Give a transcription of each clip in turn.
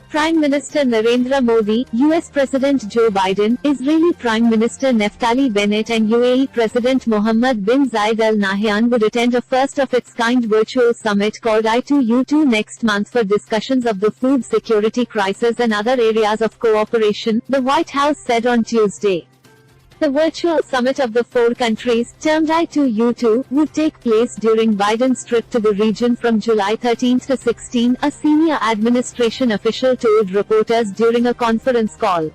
Prime Minister Narendra Modi, US President Joe Biden, Israeli Prime Minister Naftali Bennett and UAE President Mohammed bin Zayed Al Nahyan would attend a first-of-its-kind virtual summit called I2-U2 next month for discussions of the food security crisis and other areas of cooperation, the White House said on Tuesday. The virtual summit of the four countries, termed I2-U2, would take place during Biden's trip to the region from July 13 to 16, a senior administration official told reporters during a conference call.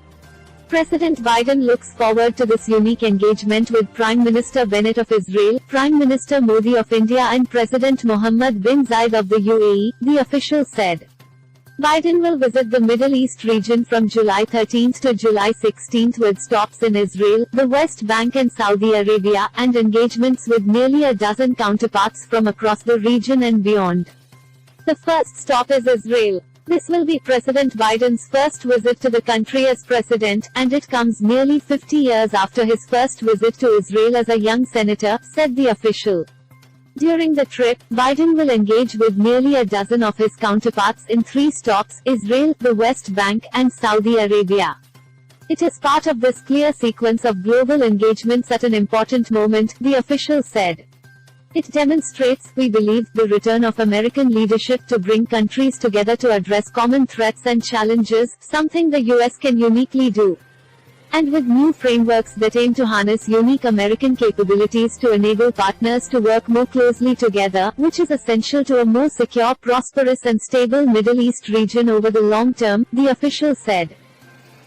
President Biden looks forward to this unique engagement with Prime Minister Bennett of Israel, Prime Minister Modi of India and President Mohammed bin Zayed of the UAE, the official said. Biden will visit the Middle East region from July 13 to July 16 with stops in Israel, the West Bank and Saudi Arabia, and engagements with nearly a dozen counterparts from across the region and beyond. The first stop is Israel. This will be President Biden's first visit to the country as president, and it comes nearly 50 years after his first visit to Israel as a young senator, said the official. During the trip, Biden will engage with nearly a dozen of his counterparts in three stops: Israel, the West Bank, and Saudi Arabia. It is part of this clear sequence of global engagements at an important moment, the official said. It demonstrates, we believe, the return of American leadership to bring countries together to address common threats and challenges, something the US can uniquely do. And with new frameworks that aim to harness unique American capabilities to enable partners to work more closely together, which is essential to a more secure, prosperous and stable Middle East region over the long term, the official said.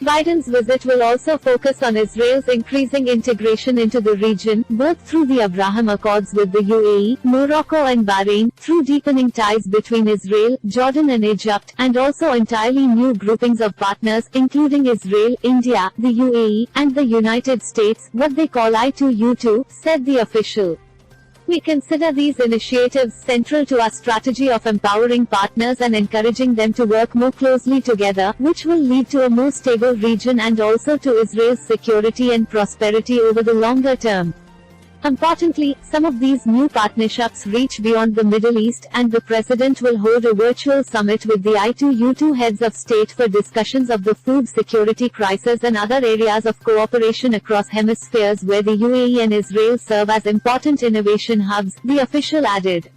Biden's visit will also focus on Israel's increasing integration into the region, both through the Abraham Accords with the UAE, Morocco and Bahrain, through deepening ties between Israel, Jordan and Egypt, and also entirely new groupings of partners, including Israel, India, the UAE, and the United States, what they call I2-U2, said the official. We consider these initiatives central to our strategy of empowering partners and encouraging them to work more closely together, which will lead to a more stable region and also to Israel's security and prosperity over the longer term. Importantly, some of these new partnerships reach beyond the Middle East, and the president will hold a virtual summit with the I2-U2 heads of state for discussions of the food security crisis and other areas of cooperation across hemispheres where the UAE and Israel serve as important innovation hubs, the official added.